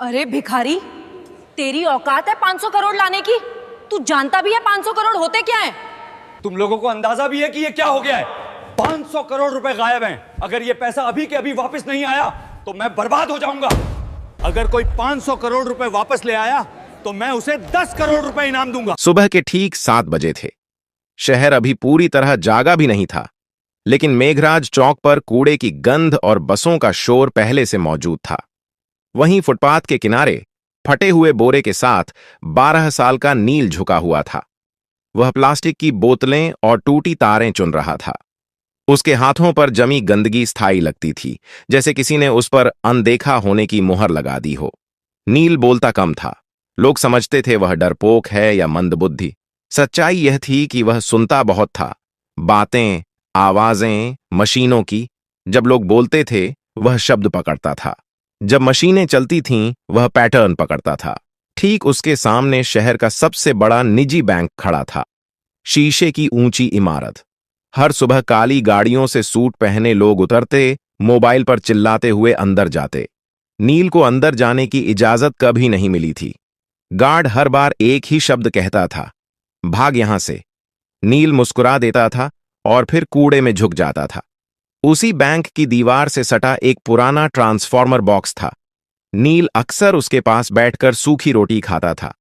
अरे भिखारी, तेरी औकात है 500 करोड़ लाने की? तू जानता भी है 500 करोड़ होते क्या है? तुम लोगों को अंदाजा भी है कि ये क्या हो गया है? 500 करोड़ रुपए गायब हैं। अगर ये पैसा अभी के अभी वापस नहीं आया तो मैं बर्बाद हो जाऊंगा। अगर कोई 500 करोड़ रुपए वापस ले आया तो मैं उसे 10 करोड़ रुपए इनाम दूंगा। सुबह के ठीक 7 बजे थे। शहर अभी पूरी तरह जागा भी नहीं था, लेकिन मेघराज चौक पर कूड़े की गंध और बसों का शोर पहले से मौजूद था। वहीं फुटपाथ के किनारे फटे हुए बोरे के साथ 12 साल का नील झुका हुआ था। वह प्लास्टिक की बोतलें और टूटी तारें चुन रहा था। उसके हाथों पर जमी गंदगी स्थायी लगती थी, जैसे किसी ने उस पर अनदेखा होने की मुहर लगा दी हो। नील बोलता कम था। लोग समझते थे वह डरपोक है या मंदबुद्धि। सच्चाई यह थी कि वह सुनता बहुत था। बातें, आवाजें, मशीनों की। जब लोग बोलते थे वह शब्द पकड़ता था। जब मशीनें चलती थीं वह पैटर्न पकड़ता था। ठीक उसके सामने शहर का सबसे बड़ा निजी बैंक खड़ा था। शीशे की ऊंची इमारत। हर सुबह काली गाड़ियों से सूट पहने लोग उतरते, मोबाइल पर चिल्लाते हुए अंदर जाते। नील को अंदर जाने की इजाजत कभी नहीं मिली थी। गार्ड हर बार एक ही शब्द कहता था, भाग यहां से। नील मुस्कुरा देता था और फिर कूड़े में झुक जाता था। उसी बैंक की दीवार से सटा एक पुराना ट्रांसफॉर्मर बॉक्स था। नील अक्सर उसके पास बैठकर सूखी रोटी खाता था।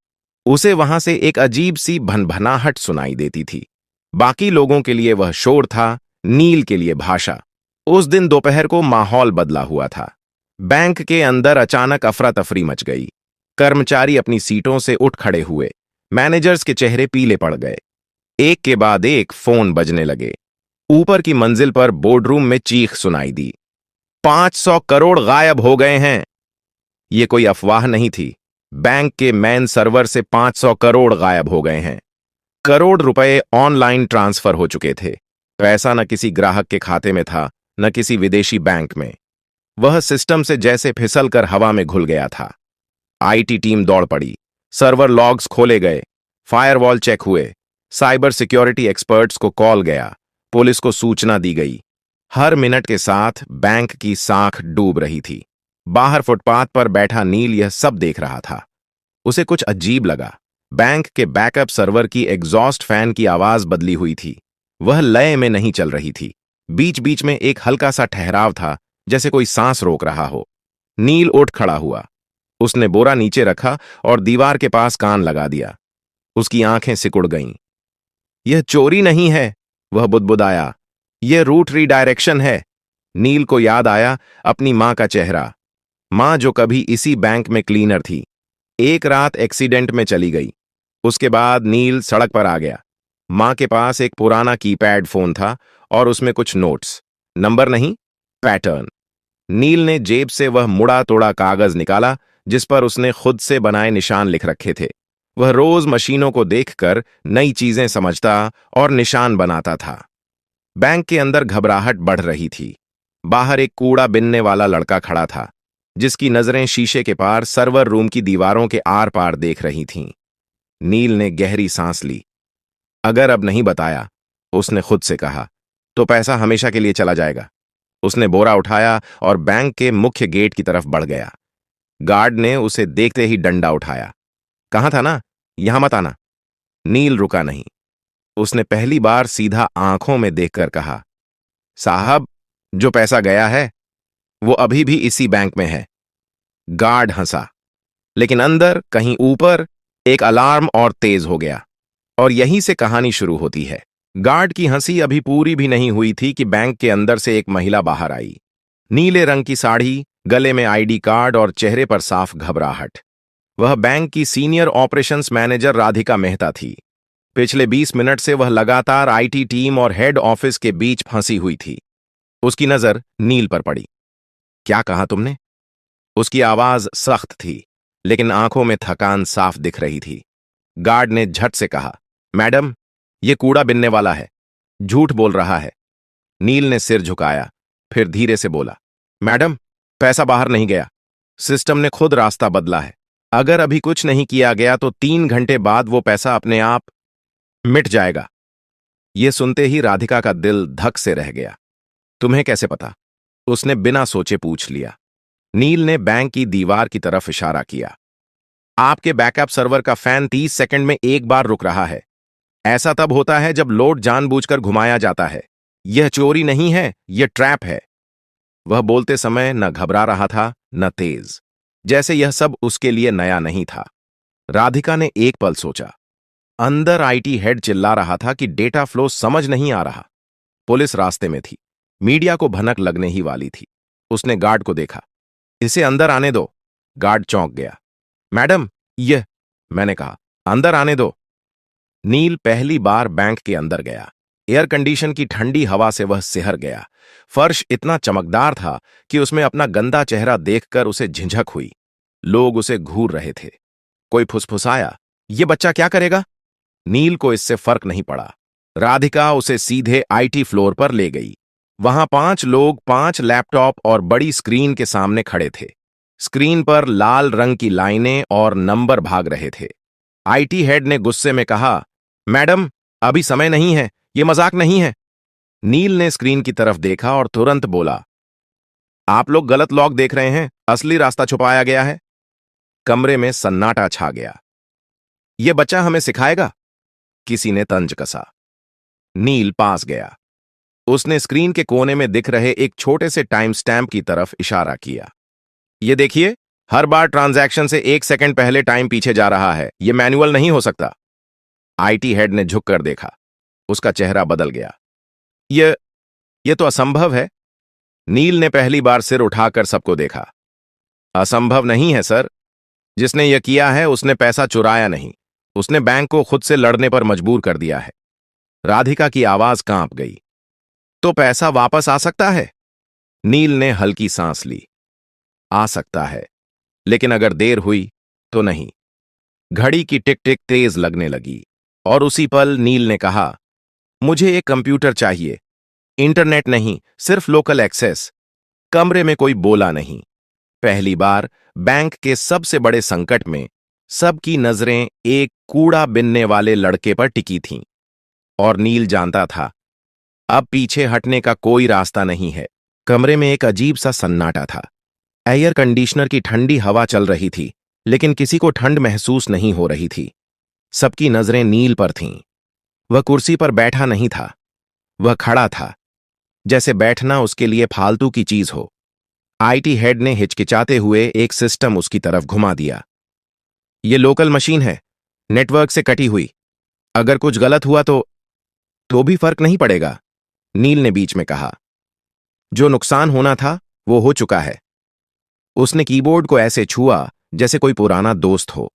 उसे वहां से एक अजीब सी भनभनाहट सुनाई देती थी। बाकी लोगों के लिए वह शोर था, नील के लिए भाषा। उस दिन दोपहर को माहौल बदला हुआ था। बैंक के अंदर अचानक अफरा तफरी मच गई। कर्मचारी अपनी सीटों से उठ खड़े हुए। मैनेजर्स के चेहरे पीले पड़ गए। एक के बाद एक फोन बजने लगे। ऊपर की मंजिल पर बोर्डरूम में चीख सुनाई दी, 500 करोड़ गायब हो गए हैं। यह कोई अफवाह नहीं थी। बैंक के मेन सर्वर से 500 करोड़ गायब हो गए हैं। करोड़ रुपए ऑनलाइन ट्रांसफर हो चुके थे। पैसा न किसी ग्राहक के खाते में था, न किसी विदेशी बैंक में। वह सिस्टम से जैसे फिसल कर हवा में घुल गया था। आईटी टीम दौड़ पड़ी। सर्वर लॉग्स खोले गए, फायरवॉल चेक हुए, साइबर सिक्योरिटी एक्सपर्ट्स को कॉल गया, पुलिस को सूचना दी गई। हर मिनट के साथ बैंक की साख डूब रही थी। बाहर फुटपाथ पर बैठा नील यह सब देख रहा था। उसे कुछ अजीब लगा। बैंक के बैकअप सर्वर की एग्जॉस्ट फैन की आवाज बदली हुई थी। वह लय में नहीं चल रही थी। बीच बीच में एक हल्का सा ठहराव था, जैसे कोई सांस रोक रहा हो। नील उठ खड़ा हुआ। उसने बोरा नीचे रखा और दीवार के पास कान लगा दिया। उसकी आंखें सिकुड़ गईं। यह चोरी नहीं है, वह बुदबुदाया। यह रूट रीडायरेक्शन है। नील को याद आया अपनी मां का चेहरा। मां जो कभी इसी बैंक में क्लीनर थी। एक रात एक्सीडेंट में चली गई। उसके बाद नील सड़क पर आ गया। मां के पास एक पुराना कीपैड फोन था और उसमें कुछ नोट्स। नंबर नहीं, पैटर्न। नील ने जेब से वह मुड़ा तोड़ा कागज निकाला जिस पर उसने खुद से बनाए निशान लिख रखे थे। वह रोज मशीनों को देखकर नई चीजें समझता और निशान बनाता था। बैंक के अंदर घबराहट बढ़ रही थी। बाहर एक कूड़ा बिनने वाला लड़का खड़ा था, जिसकी नजरें शीशे के पार सर्वर रूम की दीवारों के आर पार देख रही थीं। नील ने गहरी सांस ली। अगर अब नहीं बताया, उसने खुद से कहा, तो पैसा हमेशा के लिए चला जाएगा। उसने बोरा उठाया और बैंक के मुख्य गेट की तरफ बढ़ गया। गार्ड ने उसे देखते ही डंडा उठाया। कहा था ना, यहां मत आना। नील रुका नहीं। उसने पहली बार सीधा आंखों में देखकर कहा, साहब, जो पैसा गया है वो अभी भी इसी बैंक में है। गार्ड हंसा, लेकिन अंदर कहीं ऊपर एक अलार्म और तेज हो गया। और यहीं से कहानी शुरू होती है। गार्ड की हंसी अभी पूरी भी नहीं हुई थी कि बैंक के अंदर से एक महिला बाहर आई। नीले रंग की साड़ी, गले में आईडी कार्ड और चेहरे पर साफ घबराहट। वह बैंक की senior operations manager Radhika Mehta थी। पिछले 20 मिनट से वह लगातार आईटी टीम और हेड ऑफिस के बीच फंसी हुई थी। उसकी नजर नील पर पड़ी। क्या कहा तुमने? उसकी आवाज सख्त थी, लेकिन आंखों में थकान साफ दिख रही थी। गार्ड ने झट से कहा, मैडम, यह कूड़ा बिनने वाला है, झूठ बोल रहा है। नील ने सिर झुकाया, फिर धीरे से बोला, मैडम, पैसा बाहर नहीं गया। सिस्टम ने खुद रास्ता बदला है। अगर अभी कुछ नहीं किया गया तो 3 घंटे बाद वो पैसा अपने आप मिट जाएगा। यह सुनते ही राधिका का दिल धक से रह गया। तुम्हें कैसे पता? उसने बिना सोचे पूछ लिया। नील ने बैंक की दीवार की तरफ इशारा किया। आपके बैकअप सर्वर का फैन 30 सेकंड में एक बार रुक रहा है। ऐसा तब होता है जब लोड जानबूझकर घुमाया जाता है। यह चोरी नहीं है, यह ट्रैप है। वह बोलते समय न घबरा रहा था न तेज, जैसे यह सब उसके लिए नया नहीं था। राधिका ने एक पल सोचा। अंदर आईटी हेड चिल्ला रहा था कि डेटा फ्लो समझ नहीं आ रहा। पुलिस रास्ते में थी, मीडिया को भनक लगने ही वाली थी। उसने गार्ड को देखा। इसे अंदर आने दो। गार्ड चौंक गया। मैडम, यह, मैंने कहा, अंदर आने दो। नील पहली बार बैंक के अंदर गया। एयर कंडीशन की ठंडी हवा से वह सिहर गया। फर्श इतना चमकदार था कि उसमें अपना गंदा चेहरा देखकर उसे झिझक हुई। लोग उसे घूर रहे थे। कोई फुसफुसाया, ये बच्चा क्या करेगा? नील को इससे फर्क नहीं पड़ा। राधिका उसे सीधे आईटी फ्लोर पर ले गई। वहां 5 लोग 5 लैपटॉप और बड़ी स्क्रीन के सामने खड़े थे। स्क्रीन पर लाल रंग की लाइनें और नंबर भाग रहे थे। आईटी हेड ने गुस्से में कहा, मैडम, अभी समय नहीं है, ये मजाक नहीं है। नील ने स्क्रीन की तरफ देखा और तुरंत बोला, आप लोग गलत लॉक देख रहे हैं, असली रास्ता छुपाया गया है। कमरे में सन्नाटा छा गया। यह बच्चा हमें सिखाएगा? किसी ने तंज कसा। नील पास गया। उसने स्क्रीन के कोने में दिख रहे एक छोटे से टाइम स्टैम्प की तरफ इशारा किया। ये देखिए, हर बार ट्रांजैक्शन से 1 सेकंड पहले टाइम पीछे जा रहा है। यह मैनुअल नहीं हो सकता। आईटी हेड ने झुककर देखा। उसका चेहरा बदल गया। यह तो असंभव है। नील ने पहली बार सिर उठाकर सबको देखा। असंभव नहीं है सर। जिसने यह किया है उसने पैसा चुराया नहीं, उसने बैंक को खुद से लड़ने पर मजबूर कर दिया है। राधिका की आवाज कांप गई। तो पैसा वापस आ सकता है? नील ने हल्की सांस ली। आ सकता है, लेकिन अगर देर हुई तो नहीं। घड़ी की टिक टिक तेज लगने लगी और उसी पल नील ने कहा, मुझे एक कंप्यूटर चाहिए। इंटरनेट नहीं, सिर्फ लोकल एक्सेस। कमरे में कोई बोला नहीं। पहली बार बैंक के सबसे बड़े संकट में सबकी नजरें एक कूड़ा बिनने वाले लड़के पर टिकी थीं। और नील जानता था, अब पीछे हटने का कोई रास्ता नहीं है। कमरे में एक अजीब सा सन्नाटा था। एयर कंडीशनर की ठंडी हवा चल रही थी, लेकिन किसी को ठंड महसूस नहीं हो रही थी। सबकी नजरें नील पर थीं। वह कुर्सी पर बैठा नहीं था, वह खड़ा था, जैसे बैठना उसके लिए फालतू की चीज हो। आईटी हेड ने हिचकिचाते हुए एक सिस्टम उसकी तरफ घुमा दिया। यह लोकल मशीन है, नेटवर्क से कटी हुई। अगर कुछ गलत हुआ तो भी फर्क नहीं पड़ेगा, नील ने बीच में कहा। जो नुकसान होना था वो हो चुका है। उसने कीबोर्ड को ऐसे छुआ जैसे कोई पुराना दोस्त हो।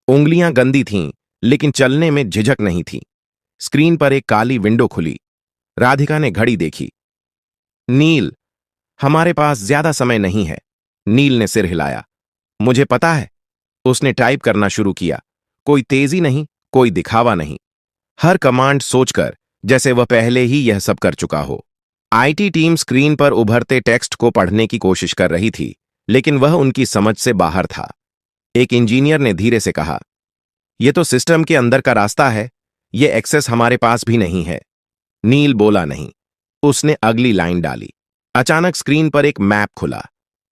उंगलियां गंदी थीं, लेकिन चलने में झिझक नहीं थी। स्क्रीन पर एक काली विंडो खुली। राधिका ने घड़ी देखी। नील, हमारे पास ज्यादा समय नहीं है। नील ने सिर हिलाया। मुझे पता है। उसने टाइप करना शुरू किया। कोई तेजी नहीं, कोई दिखावा नहीं। हर कमांड सोचकर, जैसे वह पहले ही यह सब कर चुका हो। आईटी टीम स्क्रीन पर उभरते टेक्स्ट को पढ़ने की कोशिश कर रही थी, लेकिन वह उनकी समझ से बाहर था। एक इंजीनियर ने धीरे से कहा, यह तो सिस्टम के अंदर का रास्ता है, यह एक्सेस हमारे पास भी नहीं है। नील बोला नहीं। उसने अगली लाइन डाली। अचानक स्क्रीन पर एक मैप खुला।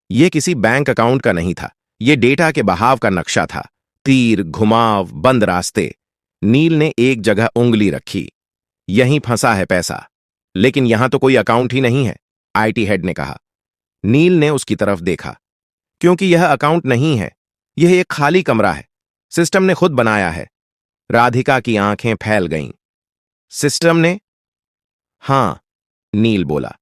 यह किसी बैंक अकाउंट का नहीं था, यह डेटा के बहाव का नक्शा था। तीर, घुमाव, बंद रास्ते। नील ने एक जगह उंगली रखी। यहीं फंसा है पैसा। लेकिन यहां तो कोई अकाउंट ही नहीं है, आईटी हेड ने कहा। नील ने उसकी तरफ देखा। क्योंकि यह अकाउंट नहीं है, यह एक खाली कमरा है। सिस्टम ने खुद बनाया है। राधिका की आंखें फैल गईं। सिस्टम ने? हां, नील बोला।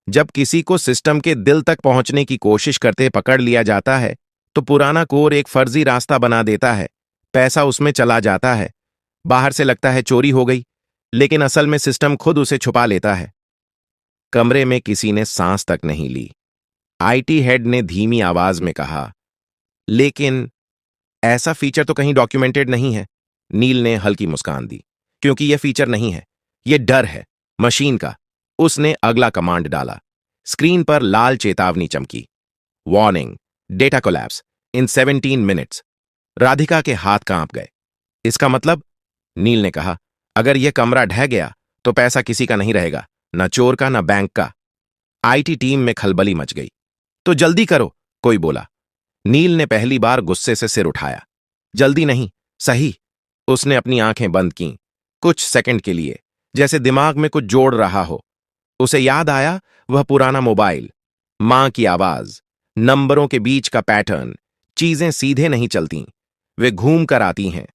जब किसी को सिस्टम के दिल तक पहुंचने की कोशिश करते पकड़ लिया जाता है, तो पुराना कोर एक फर्जी रास्ता बना देता है। पैसा उसमें चला जाता है। बाहर से लगता है चोरी हो गई, लेकिन असल में सिस्टम खुद उसे छुपा लेता है। कमरे में किसी ने सांस तक नहीं ली। आईटी हेड ने धीमी आवाज में कहा, लेकिन ऐसा फीचर तो कहीं डॉक्यूमेंटेड नहीं है। नील ने हल्की मुस्कान दी। क्योंकि यह फीचर नहीं है, यह डर है, मशीन का। उसने अगला कमांड डाला। स्क्रीन पर लाल चेतावनी चमकी। वार्निंग, डेटा कोलैप्स इन 17 मिनट्स। राधिका के हाथ कांप गए। इसका मतलब? नील ने कहा, अगर यह कमरा ढह गया तो पैसा किसी का नहीं रहेगा, न चोर का न बैंक का। आईटी टीम में खलबली मच गई। तो जल्दी करो, कोई बोला। नील ने पहली बार गुस्से से सिर उठाया। जल्दी नहीं, सही। उसने अपनी आंखें बंद कीं, कुछ सेकंड के लिए, जैसे दिमाग में कुछ जोड़ रहा हो। उसे याद आया वह पुराना मोबाइल, मां की आवाज, नंबरों के बीच का पैटर्न। चीजें सीधे नहीं चलती, वे घूम कर आती हैं।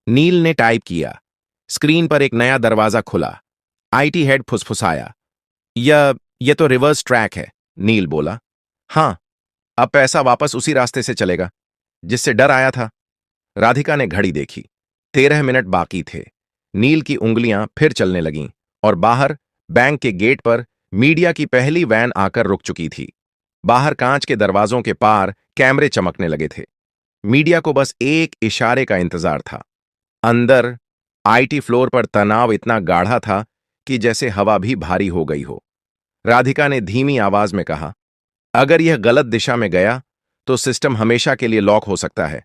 नील ने टाइप किया। स्क्रीन पर एक नया दरवाजा खुला। आईटी हेड फुसफुसाया। यह तो रिवर्स ट्रैक है, नील बोला। हां, अब पैसा वापस उसी रास्ते से चलेगा जिससे डर आया था। राधिका ने घड़ी देखी। 13 मिनट बाकी थे। नील की उंगलियां फिर चलने लगीं और बाहर बैंक के गेट पर मीडिया की पहली वैन आकर रुक चुकी थी। बाहर कांच के दरवाजों के पार कैमरे चमकने लगे थे। मीडिया को बस एक इशारे का इंतजार था। अंदर आईटी फ्लोर पर तनाव इतना गाढ़ा था कि जैसे हवा भी भारी हो गई हो। राधिका ने धीमी आवाज में कहा, अगर यह गलत दिशा में गया तो सिस्टम हमेशा के लिए लॉक हो सकता है।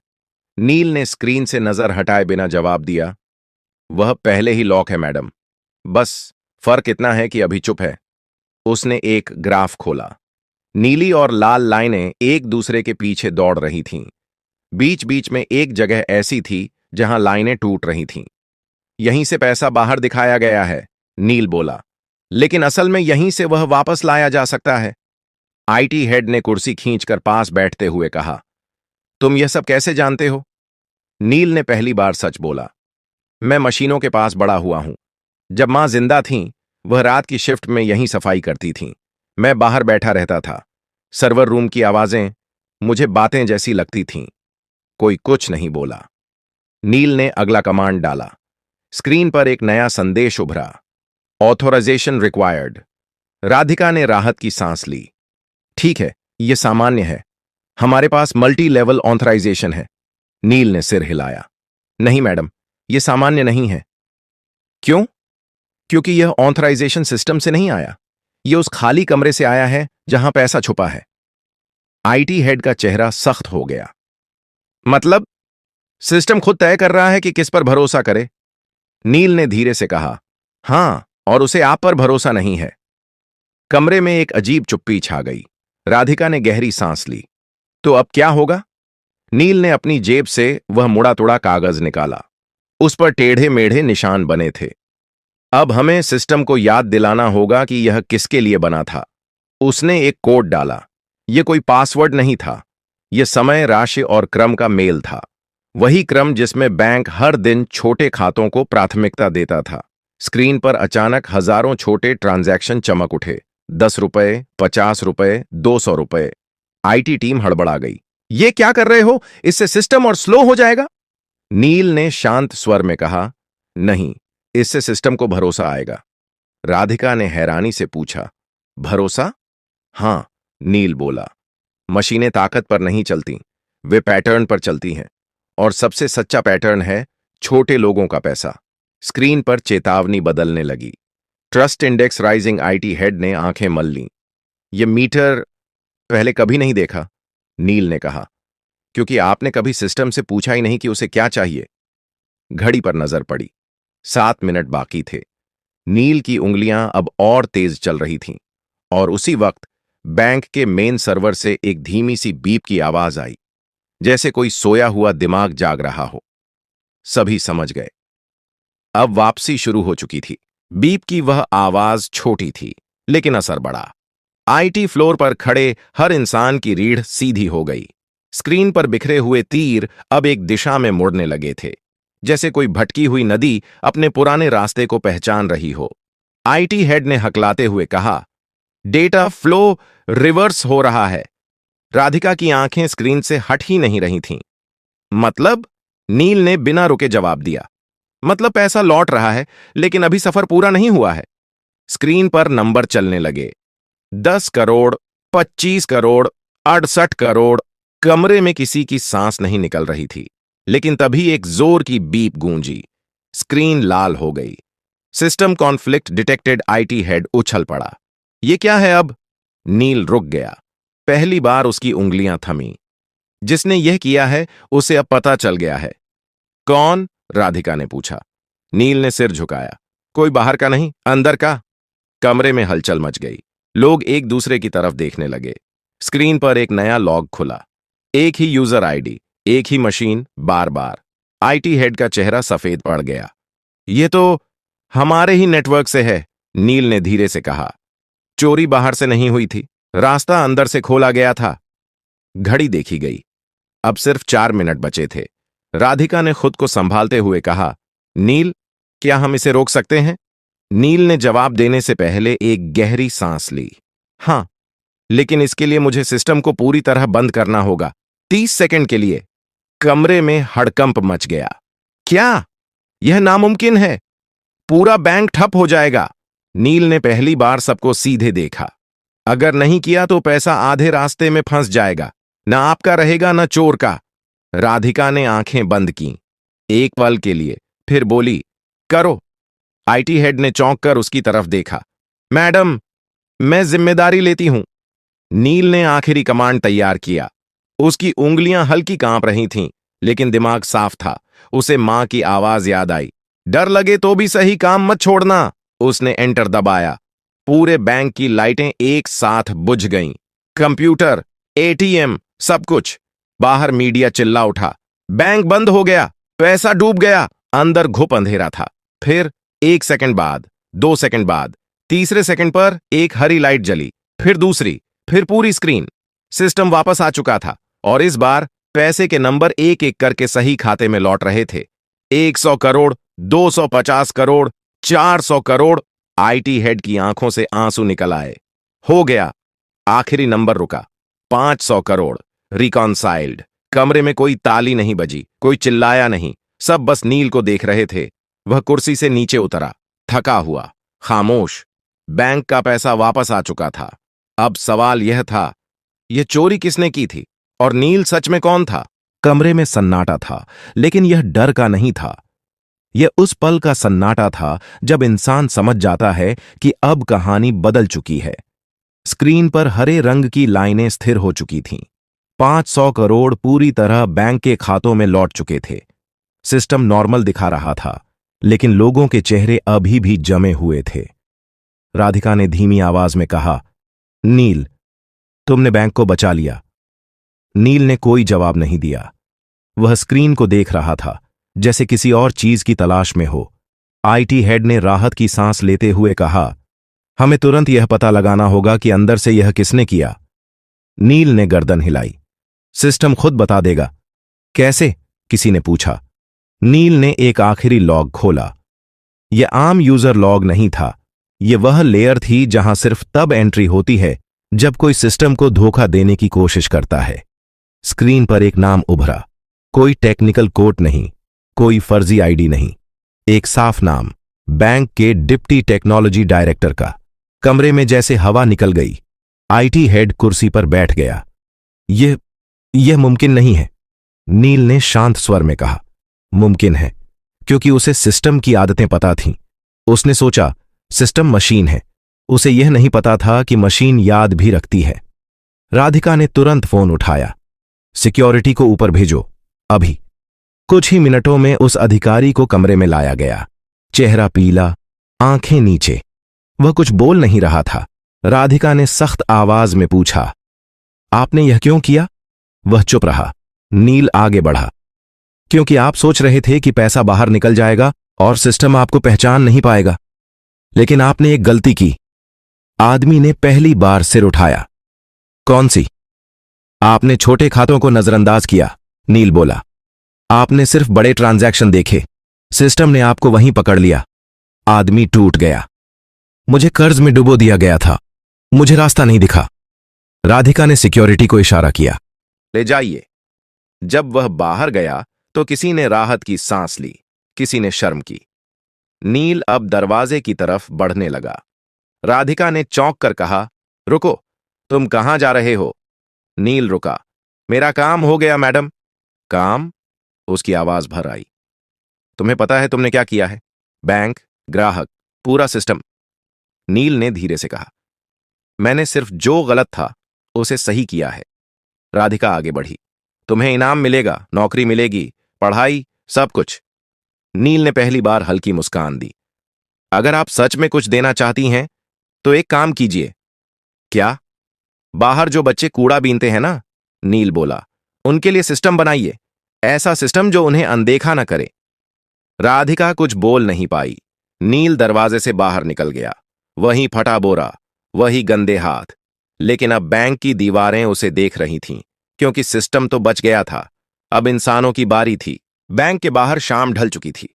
नील ने स्क्रीन से नजर हटाए बिना जवाब दिया, वह पहले ही लॉक है मैडम, बस फर्क इतना है कि अभी चुप है। उसने एक ग्राफ खोला। नीली और लाल लाइनें एक दूसरे के पीछे दौड़ रही थीं। बीच बीच में एक जगह ऐसी थी जहां लाइनें टूट रही थीं। यहीं से पैसा बाहर दिखाया गया है, नील बोला, लेकिन असल में यहीं से वह वापस लाया जा सकता है। आईटी हेड ने कुर्सी खींचकर पास बैठते हुए कहा, तुम यह सब कैसे जानते हो? नील ने पहली बार सच बोला, मैं मशीनों के पास बड़ा हुआ हूं। जब मां जिंदा थीं, वह रात की शिफ्ट में यहीं सफाई करती थीं। मैं बाहर बैठा रहता था। सर्वर रूम की आवाजें मुझे बातें जैसी लगती थीं। कोई कुछ नहीं बोला। नील ने अगला कमांड डाला। स्क्रीन पर एक नया संदेश उभरा, ऑथोराइजेशन रिक्वायर्ड। राधिका ने राहत की सांस ली। ठीक है, यह सामान्य है, हमारे पास मल्टी लेवल ऑथराइजेशन है। नील ने सिर हिलाया। नहीं मैडम, यह सामान्य नहीं है। क्यों? क्योंकि यह ऑथराइजेशन सिस्टम से नहीं आया, यह उस खाली कमरे से आया है जहां पैसा छुपा है। आईटी हेड का चेहरा सख्त हो गया। मतलब सिस्टम खुद तय कर रहा है कि किस पर भरोसा करे? नील ने धीरे से कहा, हां, और उसे आप पर भरोसा नहीं है। कमरे में एक अजीब चुप्पी छा गई। राधिका ने गहरी सांस ली। तो अब क्या होगा? नील ने अपनी जेब से वह मुड़ा तुड़ा कागज निकाला। उस पर टेढ़े मेढ़े निशान बने थे। अब हमें सिस्टम को याद दिलाना होगा कि यह किसके लिए बना था। उसने एक कोड डाला। यह कोई पासवर्ड नहीं था, यह समय, राशि और क्रम का मेल था। वही क्रम जिसमें बैंक हर दिन छोटे खातों को प्राथमिकता देता था। स्क्रीन पर अचानक हजारों छोटे ट्रांजैक्शन चमक उठे। 10 रुपए, 50 रुपए, 200 रुपए। आईटी टीम हड़बड़ा गई। ये क्या कर रहे हो? इससे सिस्टम और स्लो हो जाएगा। नील ने शांत स्वर में कहा, नहीं, इससे सिस्टम को भरोसा आएगा। राधिका ने हैरानी से पूछा, भरोसा? हां, नील बोला। मशीनें ताकत पर नहीं चलती, वे पैटर्न पर चलती हैं, और सबसे सच्चा पैटर्न है छोटे लोगों का पैसा। स्क्रीन पर चेतावनी बदलने लगी। Trust index rising. IT head ने आंखें मल लीं। यह मीटर पहले कभी नहीं देखा, नील ने कहा, क्योंकि आपने कभी सिस्टम से पूछा ही नहीं कि उसे क्या चाहिए। घड़ी पर नजर पड़ी। 7 मिनट बाकी थे। नील की उंगलियां अब और तेज चल रही थीं, और उसी वक्त बैंक के मेन सर्वर से एक धीमी सी बीप की आवाज आई, जैसे कोई सोया हुआ दिमाग जाग रहा हो। सभी समझ गए, अब वापसी शुरू हो चुकी थी। बीप की वह आवाज छोटी थी, लेकिन असर बड़ा। आईटी फ्लोर पर खड़े हर इंसान की रीढ़ सीधी हो गई। स्क्रीन पर बिखरे हुए तीर अब एक दिशा में मुड़ने लगे थे, जैसे कोई भटकी हुई नदी अपने पुराने रास्ते को पहचान रही हो। आईटी हेड ने हकलाते हुए कहा, डेटा फ्लो रिवर्स हो रहा है। राधिका की आंखें स्क्रीन से हट ही नहीं रही थीं। मतलब? नील ने बिना रुके जवाब दिया। मतलब पैसा लौट रहा है, लेकिन अभी सफर पूरा नहीं हुआ है। स्क्रीन पर नंबर चलने लगे। 10 करोड़, 25 करोड़, 68 करोड़। कमरे में किसी की सांस नहीं निकल रही थी, लेकिन तभी एक जोर की बीप गूंजी। स्क्रीन लाल हो गई। System conflict detected. IT head उछल पड़ा। ये क्या है अब? नील रुक गया। पहली बार उसकी उंगलियां थमी। जिसने यह किया है उसे अब पता चल गया है। कौन? राधिका ने पूछा। नील ने सिर झुकाया। कोई बाहर का नहीं, अंदर का। कमरे में हलचल मच गई। लोग एक दूसरे की तरफ देखने लगे। स्क्रीन पर एक नया लॉग खुला। एक ही यूजर आईडी, एक ही मशीन, बार बार। आईटी हेड का चेहरा सफेद पड़ गया। ये तो हमारे ही नेटवर्क से है, नील ने धीरे से कहा। चोरी बाहर से नहीं हुई थी, रास्ता अंदर से खोला गया था। घड़ी देखी गई। अब सिर्फ 4 मिनट बचे थे। राधिका ने खुद को संभालते हुए कहा, नील, क्या हम इसे रोक सकते हैं? नील ने जवाब देने से पहले एक गहरी सांस ली। हां, लेकिन इसके लिए मुझे सिस्टम को पूरी तरह बंद करना होगा। 30 सेकंड के लिए। कमरे में हड़कंप मच गया। क्या? यह नामुमकिन है। पूरा बैंक ठप हो जाएगा। नील ने पहली बार सबको सीधे देखा। अगर नहीं किया तो पैसा आधे रास्ते में फंस जाएगा। न आपका रहेगा न चोर का। राधिका ने आंखें बंद कीं। एक पल के लिए, फिर बोली, करो। आईटी हेड ने चौंक कर उसकी तरफ देखा। मैडम, मैं जिम्मेदारी लेती हूं। नील ने आखिरी कमांड तैयार किया। उसकी उंगलियां हल्की कांप रही थीं, लेकिन दिमाग साफ था। उसे मां की आवाज याद आई। डर लगे तो भी सही काम मत छोड़ना। उसने एंटर दबाया। पूरे बैंक की लाइटें एक साथ बुझ गईं। कंप्यूटर, एटीएम, सब कुछ। बाहर मीडिया चिल्ला उठा। बैंक बंद हो गया, पैसा डूब गया। अंदर घुप अंधेरा था। फिर 1 सेकंड बाद, 2 सेकंड बाद, तीसरे सेकंड पर एक हरी लाइट जली, फिर दूसरी, फिर पूरी स्क्रीन। सिस्टम वापस आ चुका था और इस बार पैसे के नंबर एक एक करके सही खाते में लौट रहे थे। 100 करोड़, 250 करोड़, 400 करोड़। आईटी हेड की आंखों से आंसू निकल आए। हो गया। आखिरी नंबर रुका। 500 करोड़। रिकॉन्साइल्ड। कमरे में कोई ताली नहीं बजी, कोई चिल्लाया नहीं। सब बस नील को देख रहे थे। वह कुर्सी से नीचे उतरा, थका हुआ, खामोश। बैंक का पैसा वापस आ चुका था। अब सवाल यह था, यह चोरी किसने की थी और नील सच में कौन था? कमरे में सन्नाटा था, लेकिन यह डर का नहीं था। यह उस पल का सन्नाटा था जब इंसान समझ जाता है कि अब कहानी बदल चुकी है। स्क्रीन पर हरे रंग की लाइनें स्थिर हो चुकी थीं। 500 करोड़ पूरी तरह बैंक के खातों में लौट चुके थे। सिस्टम नॉर्मल दिखा रहा था, लेकिन लोगों के चेहरे अभी भी जमे हुए थे। राधिका ने धीमी आवाज में कहा, नील, तुमने बैंक को बचा लिया। नील ने कोई जवाब नहीं दिया। वह स्क्रीन को देख रहा था, जैसे किसी और चीज की तलाश में हो। आईटी हेड ने राहत की सांस लेते हुए कहा, हमें तुरंत यह पता लगाना होगा कि अंदर से यह किसने किया। नील ने गर्दन हिलाई। सिस्टम खुद बता देगा। कैसे? किसी ने पूछा। नील ने एक आखिरी लॉग खोला। यह आम यूजर लॉग नहीं था। यह वह लेयर थी जहां सिर्फ तब एंट्री होती है जब कोई सिस्टम को धोखा देने की कोशिश करता है। स्क्रीन पर एक नाम उभरा। कोई टेक्निकल कोड नहीं, कोई फर्जी आईडी नहीं, एक साफ नाम, बैंक के डिप्टी टेक्नोलॉजी डायरेक्टर का। कमरे में जैसे हवा निकल गई। आईटी हेड कुर्सी पर बैठ गया। यह मुमकिन नहीं है, नील ने शांत स्वर में कहा। मुमकिन है, क्योंकि उसे सिस्टम की आदतें पता थीं। उसने सोचा, सिस्टम मशीन है। उसे यह नहीं पता था कि मशीन याद भी रखती है। राधिका ने तुरंत फोन उठाया। सिक्योरिटी को ऊपर भेजो, अभी। कुछ ही मिनटों में उस अधिकारी को कमरे में लाया गया। चेहरा पीला, आंखें नीचे। वह कुछ बोल नहीं रहा था। राधिका ने सख्त आवाज में पूछा, आपने यह क्यों किया? वह चुप रहा। नील आगे बढ़ा। क्योंकि आप सोच रहे थे कि पैसा बाहर निकल जाएगा और सिस्टम आपको पहचान नहीं पाएगा। लेकिन आपने एक गलती की। आदमी ने पहली बार सिर उठाया। कौन सी? आपने छोटे खातों को नजरअंदाज किया, नील बोला। आपने सिर्फ बड़े ट्रांजैक्शन देखे। सिस्टम ने आपको वहीं पकड़ लिया। आदमी टूट गया। मुझे कर्ज में डुबो दिया गया था। मुझे रास्ता नहीं दिखा। राधिका ने सिक्योरिटी को इशारा किया, ले जाइए। जब वह बाहर गया तो किसी ने राहत की सांस ली, किसी ने शर्म की। नील अब दरवाजे की तरफ बढ़ने लगा। राधिका ने चौंक कर कहा, रुको, तुम कहां जा रहे हो? नील रुका। मेरा काम हो गया मैडम। काम? उसकी आवाज भर आई। तुम्हें पता है तुमने क्या किया है? बैंक, ग्राहक, पूरा सिस्टम। नील ने धीरे से कहा, मैंने सिर्फ जो गलत था उसे सही किया है। राधिका आगे बढ़ी। तुम्हें इनाम मिलेगा, नौकरी मिलेगी, पढ़ाई, सब कुछ। नील ने पहली बार हल्की मुस्कान दी। अगर आप सच में कुछ देना चाहती हैं तो एक काम कीजिए। क्या? बाहर जो बच्चे कूड़ा बीनते हैं ना, नील बोला, उनके लिए सिस्टम बनाइए, ऐसा सिस्टम जो उन्हें अनदेखा न करे। राधिका कुछ बोल नहीं पाई। नील दरवाजे से बाहर निकल गया। वही फटा बोरा, वही गंदे हाथ, लेकिन अब बैंक की दीवारें उसे देख रही थीं, क्योंकि सिस्टम तो बच गया था। अब इंसानों की बारी थी। बैंक के बाहर शाम ढल चुकी थी,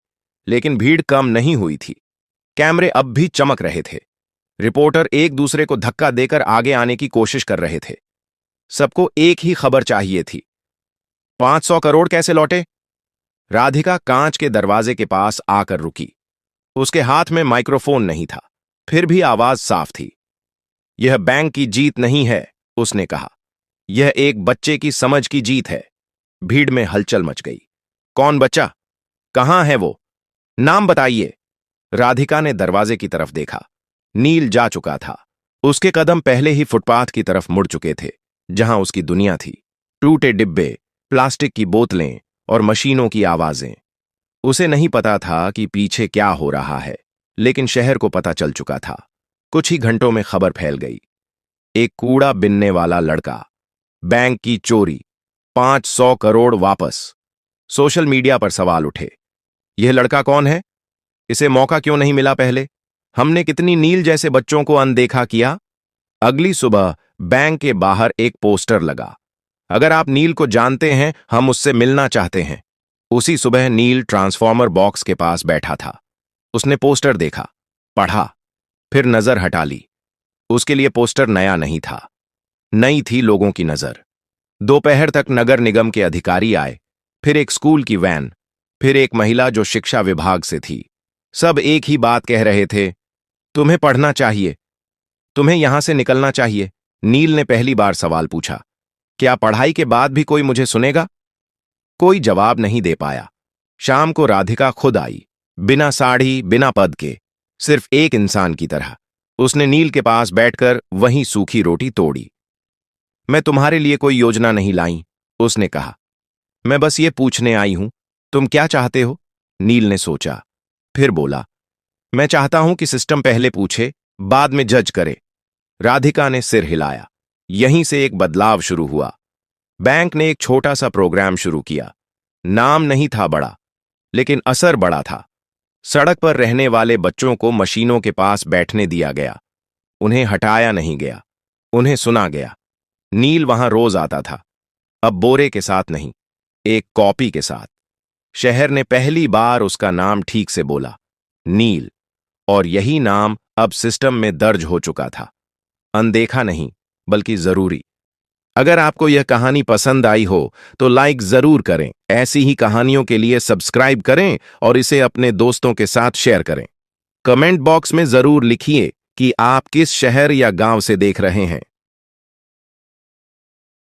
लेकिन भीड़ कम नहीं हुई थी। कैमरे अब भी चमक रहे थे। रिपोर्टर एक दूसरे को धक्का देकर आगे आने की कोशिश कर रहे थे। सबको एक ही खबर चाहिए थी। 500 करोड़ कैसे लौटे? राधिका कांच के दरवाजे के पास आकर रुकी। उसके हाथ में माइक्रोफोन नहीं था, फिर भी आवाज साफ थी। यह बैंक की जीत नहीं है, उसने कहा। यह एक बच्चे की समझ की जीत है। भीड़ में हलचल मच गई। कौन बच्चा? कहां है वो? नाम बताइए। राधिका ने दरवाजे की तरफ देखा। नील जा चुका था। उसके कदम पहले ही फुटपाथ की तरफ मुड़ चुके थे, जहां उसकी दुनिया थी। टूटे डिब्बे, प्लास्टिक की बोतलें और मशीनों की आवाजें। उसे नहीं पता था कि पीछे क्या हो रहा है, लेकिन शहर को पता चल चुका था। कुछ ही घंटों में खबर फैल गई। एक कूड़ा बिनने वाला लड़का, बैंक की चोरी, 500 करोड़ वापस। सोशल मीडिया पर सवाल उठे। यह लड़का कौन है? इसे मौका क्यों नहीं मिला पहले? हमने कितनी नील जैसे बच्चों को अनदेखा किया? अगली सुबह बैंक के बाहर एक पोस्टर लगा। अगर आप नील को जानते हैं, हम उससे मिलना चाहते हैं। उसी सुबह नील ट्रांसफॉर्मर बॉक्स के पास बैठा था। उसने पोस्टर देखा, पढ़ा, फिर नजर हटा ली। उसके लिए पोस्टर नया नहीं था, नई थी लोगों की नजर। दोपहर तक नगर निगम के अधिकारी आए, फिर एक स्कूल की वैन, फिर एक महिला जो शिक्षा विभाग से थी। सब एक ही बात कह रहे थे, तुम्हें पढ़ना चाहिए, तुम्हें यहां से निकलना चाहिए। नील ने पहली बार सवाल पूछा, क्या पढ़ाई के बाद भी कोई मुझे सुनेगा? कोई जवाब नहीं दे पाया। शाम को राधिका खुद आई, बिना साड़ी, बिना पद के, सिर्फ एक इंसान की तरह। उसने नील के पास बैठकर वहीं सूखी रोटी तोड़ी। मैं तुम्हारे लिए कोई योजना नहीं लाई, उसने कहा। मैं बस ये पूछने आई हूं, तुम क्या चाहते हो? नील ने सोचा, फिर बोला, मैं चाहता हूं कि सिस्टम पहले पूछे, बाद में जज करे। राधिका ने सिर हिलाया। यहीं से एक बदलाव शुरू हुआ। बैंक ने एक छोटा सा प्रोग्राम शुरू किया। नाम नहीं था बड़ा, लेकिन असर बड़ा था। सड़क पर रहने वाले बच्चों को मशीनों के पास बैठने दिया गया। उन्हें हटाया नहीं गया, उन्हें सुना गया। नील वहां रोज आता था, अब बोरे के साथ नहीं, एक कॉपी के साथ। शहर ने पहली बार उसका नाम ठीक से बोला, नील, और यही नाम अब सिस्टम में दर्ज हो चुका था। अनदेखा नहीं, बल्कि जरूरी। अगर आपको यह कहानी पसंद आई हो तो लाइक जरूर करें। ऐसी ही कहानियों के लिए सब्सक्राइब करें और इसे अपने दोस्तों के साथ शेयर करें। कमेंट बॉक्स में जरूर लिखिए कि आप किस शहर या गांव से देख रहे हैं।